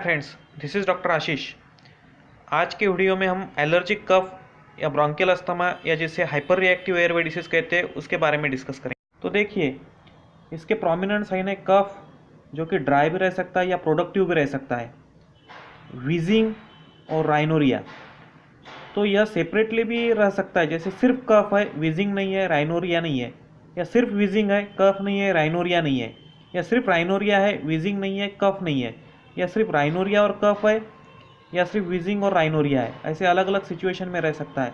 Friends, this is doctor आशीष। आज के video में हम एलर्जिक कफ या ब्रोंकियल अस्थमा या जिसे हाइपर रिएक्टिव एयरवे डिसीज़ कहते हैं उसके बारे में डिस्कस करेंगे। तो देखिए, इसके प्रोमिनेंट साइन है कफ, जो कि ड्राई भी रह सकता है या प्रोडक्टिव भी रह सकता है, वीजिंग और राइनोरिया। तो यह सेपरेटली भी रह सकता है, जैसे सिर्फ कफ है, वीजिंग नहीं है, राइनोरिया नहीं है, या सिर्फ वीजिंग है, कफ नहीं है, राइनोरिया नहीं है, या सिर्फ राइनोरिया है, वीजिंग नहीं है, कफ नहीं है, या सिर्फ राइनोरिया और कफ है, या सिर्फ वीजिंग और राइनोरिया है। ऐसे अलग अलग सिचुएशन में रह सकता है।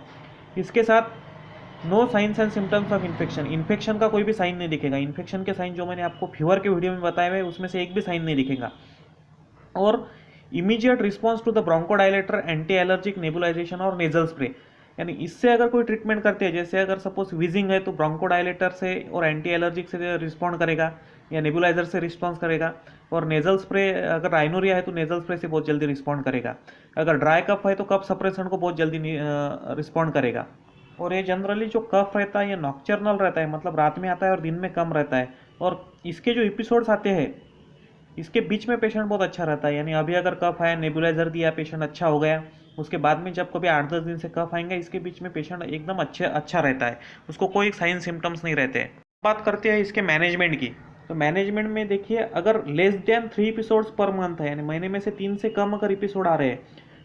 इसके साथ no signs and symptoms of infection, infection का कोई भी साइन नहीं दिखेगा। इन्फेक्शन के साइन जो मैंने आपको फीवर के वीडियो में बताए हुए उसमें से एक भी साइन नहीं दिखेगा। और immediate response to the bronchodilator, anti allergic nebulisation और नेजल स्प्रे, यानी इससे अगर कोई ट्रीटमेंट करते हैं, जैसे अगर सपोज वीजिंग है तो ब्रोंकोडायलेटर से और एंटी एलर्जिक से रिस्पॉन्ड करेगा या नेबुलाइजर से रिस्पॉन्स करेगा। और नेजल स्प्रे, अगर राइनोरिया है तो नेजल स्प्रे से बहुत जल्दी रिस्पॉन्ड करेगा। अगर ड्राई कफ है तो कफ सप्रेशन को बहुत जल्दी रिस्पॉन्ड करेगा। और ये जनरली जो कफ रहता है ये नॉक्चर्नल रहता है, मतलब रात में आता है और दिन में कम रहता है। और इसके जो एपिसोड्स आते हैं इसके बीच में पेशेंट बहुत अच्छा रहता है, यानी अभी अगर कफ आया, नेबुलाइजर दिया, पेशेंट अच्छा हो गया, उसके बाद में जब कभी 8-10 दिन से कफ आएंगे, इसके बीच में पेशेंट एकदम अच्छा रहता है, उसको कोई साइन सिम्टम्स नहीं रहते। बात करते हैं इसके मैनेजमेंट की। तो मैनेजमेंट में देखिए, अगर less than 3 episodes per month है, यानी महीने में से 3 से कम अगर एपिसोड आ रहे हैं,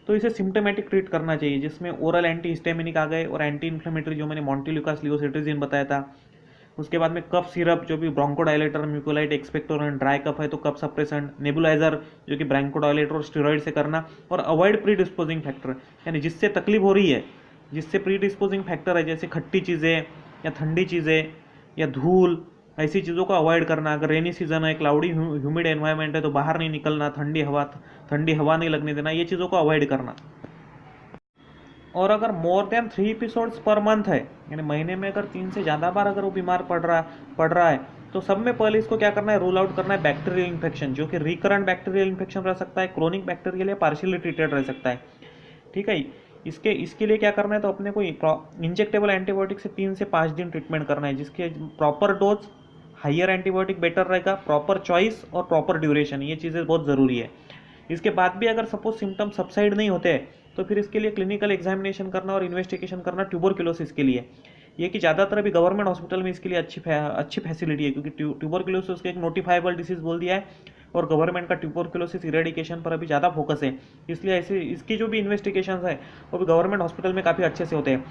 तो इसे सिम्टोमेटिक ट्रीट करना चाहिए, जिसमें ओरल एंटी हिस्टामिनिक आ गए और एंटी इन्फ्लेमेटरी जो मैंने मॉन्टेल्यूकास लियोसिट्रिजिन बताया था। उसके बाद में कफ सिरप जो भी ब्रोंकोडायलेटर, म्यूकोलाइट, एक्सपेक्टोरेंट, ड्राई कफ है तो कफ सप्रेसेंट, नेबुलाइजर जो कि ब्रोंकोडायलेटर और स्टेरॉइड से करना। और अवॉइड प्री डिस्पोजिंग फैक्टर, यानी जिससे तकलीफ हो रही है, जिससे प्री डिस्पोजिंग फैक्टर है, जैसे खट्टी चीज़ें या ठंडी चीज़ें या धूल, ऐसी चीज़ों को अवॉइड करना। अगर रेनी सीजन है, क्लाउडी ह्यूमिड एनवायरनमेंट है तो बाहर नहीं निकलना, ठंडी हवा नहीं लगने देना, ये चीज़ों को अवॉइड करना। और अगर more than 3 episodes per month है, यानी महीने में अगर 3 से ज़्यादा बार अगर वो बीमार पड़ रहा है, तो सब में पहले इसको क्या करना है, रूल आउट करना है बैक्टीरियल इन्फेक्शन, जो कि रिकरेंट बैक्टीरियल इन्फेक्शन रह सकता है, क्रोनिक बैक्टीरियल या पार्शियली ट्रीटेड रह सकता है। ठीक है, इसके लिए क्या करना है, तो अपने को इंजेक्टेबल एंटीबायोटिक से 3 से 5 दिन ट्रीटमेंट करना है, जिसके proper dose, higher antibiotic better रहेगा, प्रॉपर चॉइस और प्रॉपर ड्यूरेशन, ये चीज़ें बहुत ज़रूरी है। इसके बाद भी अगर सपोज सिम्टम सबसाइड नहीं होते हैं, तो फिर इसके लिए क्लिनिकल एग्जामिनेशन करना और इन्वेस्टिगेशन करना ट्यूबरक्लोसिस के लिए। ये कि ज़्यादातर अभी गवर्नमेंट हॉस्पिटल में इसके लिए अच्छी फैसिलिटी है, क्योंकि ट्यूबरक्लोसिस का एक नोटिफाइबल डिसीज बोल दिया है और गवर्नमेंट का ट्यूबरक्लोसिस इरेडिकेशन पर अभी ज़्यादा फोकस है। इसलिए ऐसे इसकी जो भी इन्वेस्टिगेशन है वो भी गवर्नमेंट हॉस्पिटल में काफ़ी अच्छे से होते हैं।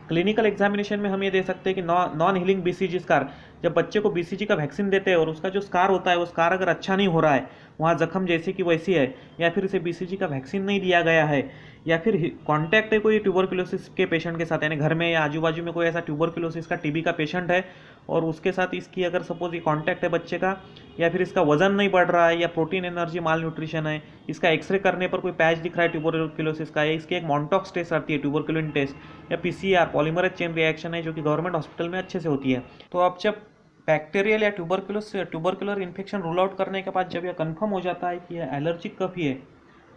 क्लिनिकल एग्जामिनेशन में हम ये दे सकते हैं कि नॉन हीलिंग बीसीजी स्कार, जब बच्चे को बीसीजी का वैक्सीन देते हैं और उसका जो स्कार होता है वो स्कार अगर अच्छा नहीं हो रहा है, वहाँ जख्म जैसे कि वैसी है, या फिर इसे बीसीजी का वैक्सीन नहीं दिया गया है, या फिर कांटेक्ट है कोई ट्यूबरक्लोसिस के पेशेंट के साथ, यानी घर में या आजू बाजू में कोई ऐसा ट्यूबरक्लोसिस का टीबी का पेशेंट है और उसके साथ इसकी अगर सपोज ये कांटेक्ट है बच्चे का, या फिर इसका वजन नहीं बढ़ रहा है, या प्रोटीन एनर्जी माल न्यूट्रिशन है, इसका एक्सरे करने पर कोई पैच दिख रहा है ट्यूबरक्लोसिस का, या इसकी एक मॉन्टॉक्स टेस्ट आती है, ट्यूबरक्लोसिन टेस्ट, या पीसीआर पॉलीमरेज चेन रिएक्शन है, जो कि गवर्नमेंट हॉस्पिटल में अच्छे से होती है। तो अब जब बैक्टीरियल या ट्यूबरकुलर इन्फेक्शन रूल आउट करने के बाद जब यह कंफर्म हो जाता है कि यह एलर्जिक कफ ही है,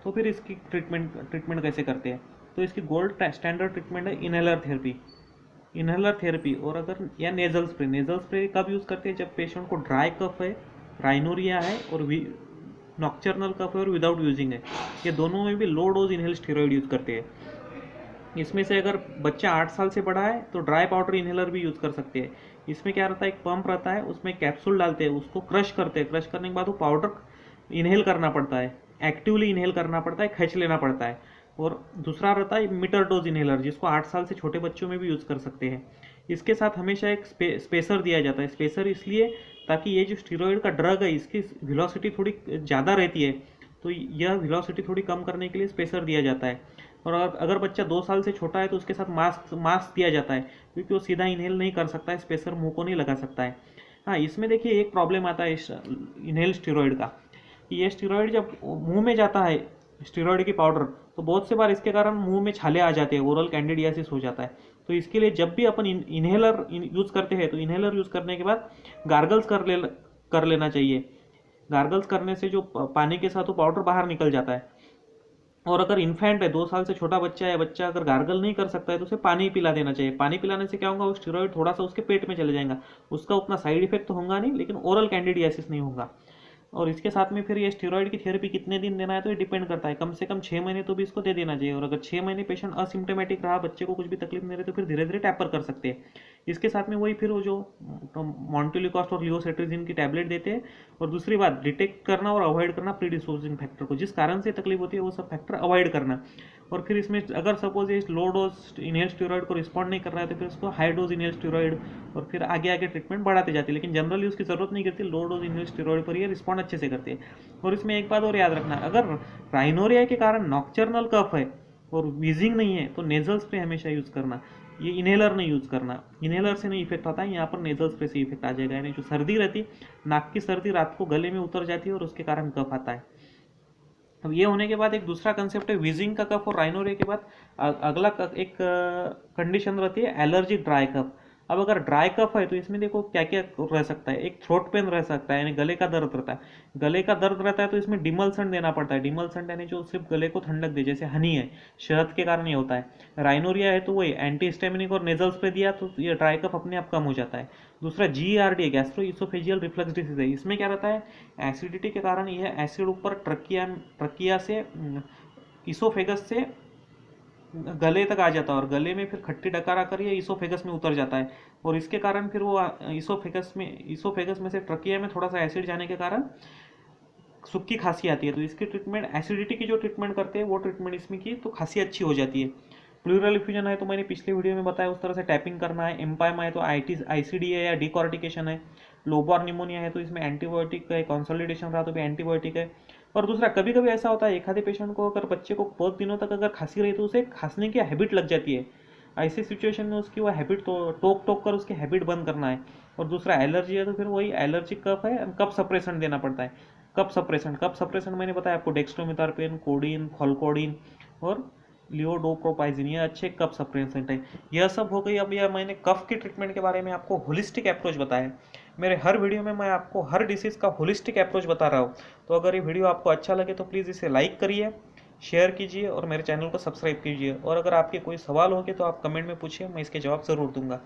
तो फिर इसकी ट्रीटमेंट कैसे करते हैं। तो इसकी गोल्ड स्टैंडर्ड ट्रीटमेंट है इनहेलर थेरेपी और अगर या नेजल स्प्रे कब यूज़ करते हैं, जब पेशेंट को ड्राई कफ है, राइनोरिया है और नॉक्चर्नल कफ है और विदाउट यूजिंग है, ये दोनों में भी low dose inhale steroid use करते हैं। इसमें से अगर बच्चा 8 साल से बड़ा है तो ड्राई पाउडर इनहेलर भी यूज़ कर सकते हैं। इसमें क्या रहता है, एक पंप रहता है, उसमें कैप्सूल डालते हैं, उसको क्रश करते हैं, क्रश करने के बाद वो पाउडर इनहेल करना पड़ता है, एक्टिवली इनहेल करना पड़ता है, खींच लेना पड़ता है। और दूसरा रहता है मीटर डोज इनहेलर, जिसको 8 साल से छोटे बच्चों में भी यूज़ कर सकते हैं। इसके साथ हमेशा एक स्पेसर दिया जाता है। स्पेसर इसलिए ताकि ये जो स्टीरॉयड का ड्रग है इसकी वेलोसिटी थोड़ी ज़्यादा रहती है, तो यह वेलोसिटी थोड़ी कम करने के लिए स्पेसर दिया जाता है। और अगर बच्चा 2 साल से छोटा है तो उसके साथ मास्क दिया जाता है, क्योंकि वो सीधा इनहेल नहीं कर सकता है, स्पेसर मुंह को नहीं लगा सकता है। हाँ, इसमें देखिए एक प्रॉब्लम आता है इस इनहेल स्टीरॉयड का, कि ये स्टीरॉयड जब मुंह में जाता है, स्टीरॉयड की पाउडर, तो बहुत से बार इसके कारण मुंह में छाले आ जाते हैं, ओरल कैंडिडियासिस हो जाता है। तो इसके लिए जब भी अपन इनहेलर यूज़ करते हैं तो इनहेलर यूज़ करने के बाद गार्गल्स कर लेना चाहिए। गार्गल्स करने से जो पानी के साथ वो पाउडर बाहर निकल जाता है। और अगर इन्फेंट है, 2 साल से छोटा बच्चा है, बच्चा अगर गार्गल नहीं कर सकता है तो उसे पानी पिला देना चाहिए। पानी पिलाने से क्या होगा, वो स्टेरॉइड थोड़ा सा उसके पेट में चले जाएगा, उसका उतना साइड इफेक्ट तो होगा नहीं, लेकिन ओरल कैंडिडियासिस नहीं होगा। और इसके साथ में फिर ये स्टेरॉइड की थेरेपी कितने दिन देना है तो ये डिपेंड करता है, कम से कम 6 महीने तो भी इसको दे देना चाहिए। और अगर 6 महीने पेशेंट असिम्टोमेटिक रहा, बच्चे को कुछ भी तकलीफ नहीं रही, तो फिर धीरे धीरे टैपर कर सकते हैं। इसके साथ में वही फिर वो जो मॉन्टेलिकोस्ट और लियोसेट्रिजिन की टैबलेट देते हैं। और दूसरी बात, डिटेक्ट करना और अवॉइड करना प्रीडिस्पोजिंग फैक्टर को, जिस कारण से तकलीफ होती है वो सब फैक्टर अवॉइड करना। और फिर इसमें अगर सपोज ये लो डोज इनहेल स्टेरॉइड को रिस्पॉन्ड नहीं कर रहा है तो फिर उसको हाई डोज इनहेल स्टेरॉइड और फिर आगे आगे ट्रीटमेंट बढ़ाते जाते हैं। लेकिन जनरली उसकी जरूरत नहीं करती, लो डोज इनहेल स्टेरॉइड पर ये रिस्पॉन्ड अच्छे से करते हैं। और इसमें एक बात और याद रखना, अगर राइनोरिया के कारण नॉक्चर्नल कफ है और वीजिंग नहीं है तो नेजल स्प्रे हमेशा यूज़ करना, ये इनहेलर नहीं यूज़ करना। इनहेलर से नहीं इफेक्ट आता है, यहाँ पर नेजल स्प्रे से इफेक्ट आ जाएगा। यानी जो सर्दी रहती, नाक की सर्दी रात को गले में उतर जाती है और उसके कारण कफ आता है। अब ये होने के बाद एक दूसरा कंसेप्ट है वीजिंग का कफ और राइनोरिया के बाद अगला एक कंडीशन रहती है एलर्जी ड्राई कफ। अब अगर ड्राई कफ है तो इसमें देखो क्या क्या रह सकता है। एक थ्रोट पेन रह सकता है, यानी गले का दर्द रहता है। गले का दर्द रहता है तो इसमें डिमलसेंट देना पड़ता है। डिमलसेंट यानी जो सिर्फ गले को ठंडक दे, जैसे हनी है, शहद के कारण ये होता है। राइनोरिया है तो वही एंटी हिस्टामिनिक और नेजल स्प्रे दिया तो ये ड्राई कफ अपने आप कम हो जाता है। दूसरा GERD है, गैस्ट्रो इसोफेजियल रिफ्लक्स डिसीज है। इसमें क्या रहता है, एसिडिटी के कारण यह एसिड ऊपर ट्रकिया से इसोफेगस से गले तक आ जाता है और गले में फिर खट्टी डकार आकर ये इसोफेगस में उतर जाता है। और इसके कारण फिर वो इसोफेगस में से ट्रकिया में थोड़ा सा एसिड जाने के कारण सूखी खांसी आती है। तो इसकी ट्रीटमेंट, एसिडिटी की जो ट्रीटमेंट करते हैं वो ट्रीटमेंट इसमें की तो खांसी अच्छी हो जाती है। प्लूरल इफ्यूजन है तो मैंने पिछले वीडियो में बताया उस तरह से टैपिंग करना है। एम्पाइमा है तो ICD है या डिकॉर्टिकेशन है। लोबार निमोनिया है तो इसमें एंटीबायोटिक है। कंसोलिडेशन रहा तो भी एंटीबायोटिक है। और दूसरा, कभी कभी ऐसा होता है एक आधे पेशेंट को अगर बच्चे को बहुत दिनों तक अगर खांसी रही तो उसे खांसने की हैबिट लग जाती है। ऐसी सिचुएशन में उसकी वो हैबिट तो टोक टोक कर उसकी हैबिट बंद करना है। और दूसरा एलर्जी है तो फिर वही एलर्जिक कफ है, कफ सप्रेशन देना पड़ता है। कफ सप्रेशन मैंने बताया आपको, डेक्स्ट्रोमिथार्पेन, कोडीन, खोलकोडीन और लियोडोप्रोपाइजिन, ये अच्छे कफ सप्रेसेंट है। यह सब हो गई। अब यह मैंने कफ की ट्रीटमेंट के बारे में आपको होलिस्टिक अप्रोच बताया। मेरे हर वीडियो में मैं आपको हर डिसीज़ का होलिस्टिक अप्रोच बता रहा हूँ। तो अगर ये वीडियो आपको अच्छा लगे तो प्लीज़ इसे लाइक करिए, शेयर कीजिए और मेरे चैनल को सब्सक्राइब कीजिए। और अगर आपके कोई सवाल होंगे तो आप कमेंट में पूछिए, मैं इसके जवाब ज़रूर दूंगा।